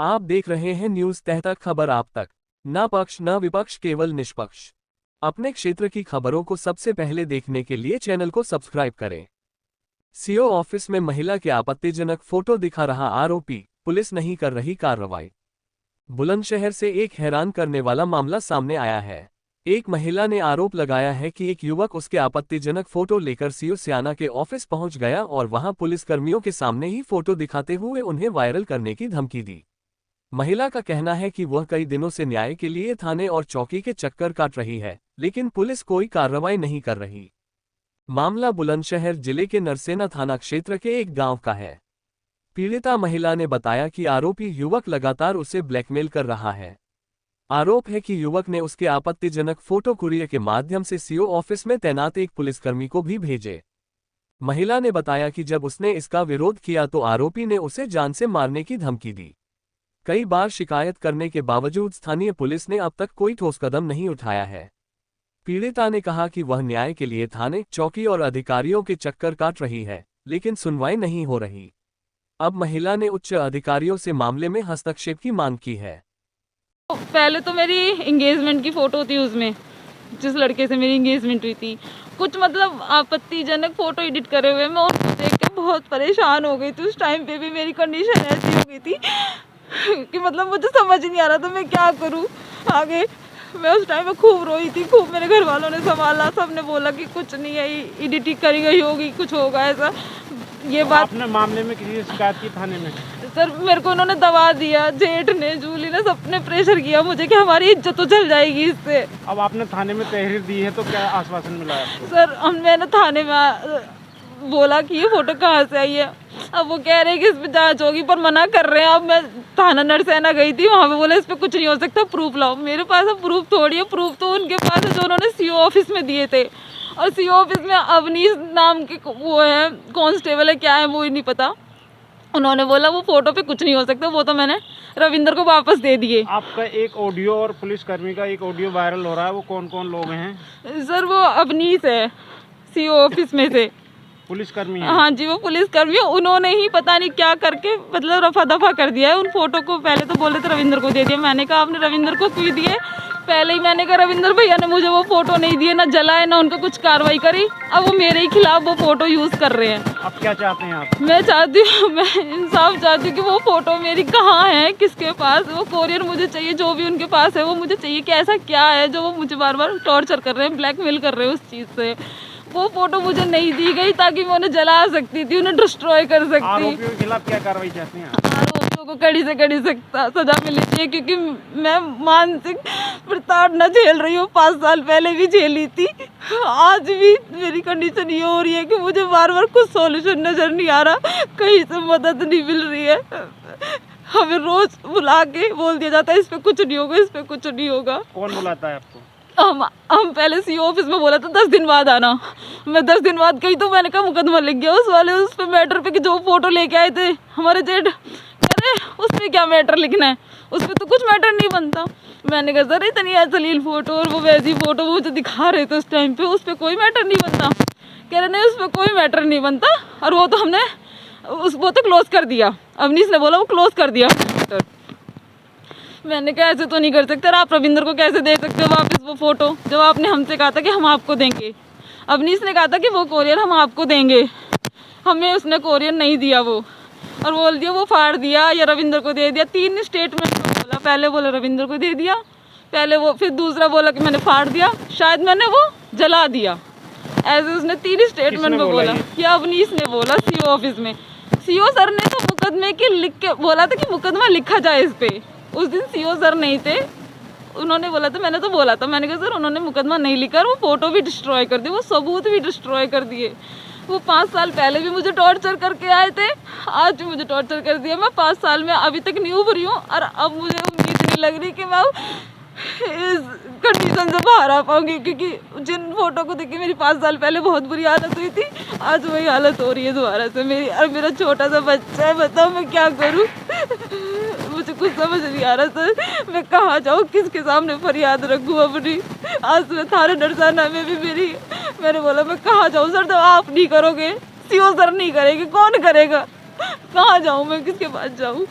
आप देख रहे हैं न्यूज तहतक, खबर आप तक। न पक्ष न विपक्ष, केवल निष्पक्ष। अपने क्षेत्र की खबरों को सबसे पहले देखने के लिए चैनल को सब्सक्राइब करें। सीओ ऑफिस में महिला के आपत्तिजनक फोटो दिखा रहा आरोपी, पुलिस नहीं कर रही कार्रवाई। बुलंदशहर से एक हैरान करने वाला मामला सामने आया है। एक महिला ने आरोप लगाया है कि एक युवक उसके आपत्तिजनक फोटो लेकर सीओ स्याना के ऑफिस पहुंच गया और वहां पुलिसकर्मियों के सामने ही फोटो दिखाते हुए उन्हें वायरल करने की धमकी दी। महिला का कहना है कि वह कई दिनों से न्याय के लिए थाने और चौकी के चक्कर काट रही है, लेकिन पुलिस कोई कार्रवाई नहीं कर रही। मामला बुलंदशहर जिले के नरसेना थाना क्षेत्र के एक गांव का है। पीड़िता महिला ने बताया कि आरोपी युवक लगातार उसे ब्लैकमेल कर रहा है। आरोप है कि युवक ने उसके आपत्तिजनक फोटो कुरियर के माध्यम से सीओ ऑफिस में तैनात एक पुलिसकर्मी को भी भेजे। महिला ने बताया कि जब उसने इसका विरोध किया तो आरोपी ने उसे जान से मारने की धमकी दी। कई बार शिकायत करने के बावजूद स्थानीय पुलिस ने अब तक कोई ठोस कदम नहीं उठाया है। पीड़िता ने कहा कि वह न्याय के लिए थाने, चौकी और अधिकारियों के चक्कर काट रही है, लेकिन सुनवाई नहीं हो रही। अब महिला ने उच्च अधिकारियों से मामले में हस्तक्षेप की मांग की है। पहले तो मेरी एंगेजमेंट की फोटो थी, उसमें जिस लड़के से मेरी एंगेजमेंट हुई थी, कुछ मतलब आपत्तिजनक फोटो एडिट करे हुए। मैं उसको देख के बहुत परेशान हो गई थी। उस टाइम पे भी मेरी कंडीशन ऐसी हो गई थी कि मतलब मुझे समझ नहीं आ रहा था मैं क्या करूं आगे। मैं उस टाइम में खूब रोई थी, खूब मेरे घर वालों ने संभाला। सबने बोला कि कुछ नहीं है, एडिटिंग करी गई होगी, कुछ होगा ऐसा। ये बात आपने मामले में किसी शिकायत की थाने में? सर मेरे को उन्होंने दबा दिया, जेठ ने, जूली ने, सबने प्रेशर किया मुझे कि हमारी इज्जत तो चल जाएगी इससे। अब आपने थाने में तहरीर दी है तो क्या आश्वासन मिला है आपको? सर मैंने थाने में बोला कि ये फोटो कहाँ से आई है। अब वो कह रहे हैं कि इस पे जांच होगी, पर मना कर रहे हैं। अब मैं थाना नरसेना गई थी, वहाँ पे बोले इस पे कुछ नहीं हो सकता, प्रूफ लाओ। मेरे पास अब प्रूफ थोड़ी है, प्रूफ तो उनके पास है जो उन्होंने सीओ ऑफिस में दिए थे। और सीओ ऑफिस में अवनीश नाम के वो है, कांस्टेबल है, क्या है वो ही नहीं पता। उन्होंने बोला वो फोटो पे कुछ नहीं हो सकता, वो तो मैंने रविंदर को वापस दे दिए। आपका एक ऑडियो और पुलिसकर्मी का एक ऑडियो वायरल हो रहा है, वो कौन कौन लोग हैं? सर वो अवनीश है, सीओ ऑफिस में से पुलिसकर्मी है। हाँ जी, वो पुलिसकर्मी है। उन्होंने ही पता नहीं क्या करके मतलब रफा दफा कर दिया है उन फोटो को। पहले तो बोले थे रविंदर को दे दिया। मैंने कहा आपने रविंदर को क्यों दिए? पहले ही मैंने कहा रविंदर भैया ने मुझे वो फोटो नहीं दिए, ना जलाए, ना उनका कुछ कार्रवाई करी। अब वो मेरे ही खिलाफ वो फोटो यूज कर रहे हैं। अब क्या चाहते हैं आप? मैं चाहती हूँ, मैं इंसाफ चाहती हूँ कि वो फोटो मेरी कहाँ है, किसके पास। वो कोरियर मुझे चाहिए, जो भी उनके पास है वो मुझे चाहिए। कि ऐसा क्या है जो वो मुझे बार बार टॉर्चर कर रहे हैं, ब्लैकमेल कर रहे हैं उस चीज़ से। वो फोटो मुझे नहीं दी गई ताकि मैं उन्हें जला सकती थी, उन्हें डिस्ट्रॉय कर सकती। आरोपियों के खिलाफ क्या कार्रवाई चाहते हैं? आरोपियों को कड़ी से कड़ी सजा मिलनी चाहिए, क्योंकि मैं मानसिक प्रताड़ना झेल रही हूँ। 5 साल पहले भी झेली थी, आज भी मेरी कंडीशन ये हो रही है कि मुझे बार बार कुछ सॉल्यूशन नजर नहीं आ रहा, कहीं से मदद नहीं मिल रही है। हमें रोज बुला के बोल दिया जाता है इस पे कुछ नहीं होगा, इस पे कुछ नहीं होगा। कौन बुलाता है आपको? हम पहले सीओ ऑफिस में बोला था 10 दिन बाद आना। मैं 10 दिन बाद गई तो मैंने कहा मुकदमा लिख गया उस वाले, उस पे मैटर पे कि जो फोटो लेके आए थे हमारे जेठ, अरे उस पे क्या मैटर लिखना है, उस पे तो कुछ मैटर नहीं बनता। मैंने कहा सर इतनी अश्लील फोटो और वो वैसी फोटो वो मुझे दिखा रहे थे उस टाइम पे, उस पर कोई मैटर नहीं बनता। कह रहे नहीं उस पर कोई मैटर नहीं बनता, और वो तो हमने वो तो क्लोज कर दिया। अवनीश ने बोला वो क्लोज कर दिया। मैंने कहा ऐसे तो नहीं कर सकते, आप रविंदर को कैसे दे सकते हो वापस वो फोटो, जब आपने हमसे कहा था कि हम आपको देंगे। अवनीश ने कहा था कि वो कोरियर हम आपको देंगे, हमें उसने कोरियर नहीं दिया वो, और बोल दिया वो फाड़ दिया या रविंदर को दे दिया। 3 स्टेटमेंट में बोला, पहले बोला रविंदर को दे दिया, पहले वो, फिर दूसरा बोला कि मैंने फाड़ दिया, शायद मैंने वो जला दिया। ऐसे उसने 3 स्टेटमेंट में बोला। कि अवनीश ने बोला सीओ ऑफिस में। सीओ सर ने तो मुकदमे के लिख के बोला था कि मुकदमा लिखा जाए इस पे। उस दिन सीओ सर नहीं थे, उन्होंने बोला था, मैंने तो बोला था, मैंने कहा सर उन्होंने मुकदमा नहीं लिखा, वो फोटो भी डिस्ट्रॉय कर दिए, वो सबूत भी डिस्ट्रॉय कर दिए। वो 5 साल पहले भी मुझे टॉर्चर करके आए थे, आज भी मुझे टॉर्चर कर दिया। मैं 5 साल में अभी तक नहीं उभरी हूँ, और अब मुझे उम्मीद नहीं लग रही कि मैं इस कंडीशन से बाहर आ पाऊंगी, क्योंकि जिन फोटो को देख के मेरी 5 साल पहले बहुत बुरी हालत हुई थी, आज वही हालत हो रही है दोबारा से मेरी। और मेरा छोटा सा बच्चा है, बताओ मैं क्या करूं? मुझे कुछ समझ नहीं आ रहा सर, मैं कहाँ जाऊँ, किसके सामने फरियाद रखूँ अपनी। आज मैं थाने नरसाना में भी मैंने बोला मैं कहाँ जाऊँ सर, तो आप नहीं करोगे, सीओ सर नहीं करेंगे, कौन करेगा? कहाँ जाऊँ मैं, किसके पास जाऊँ?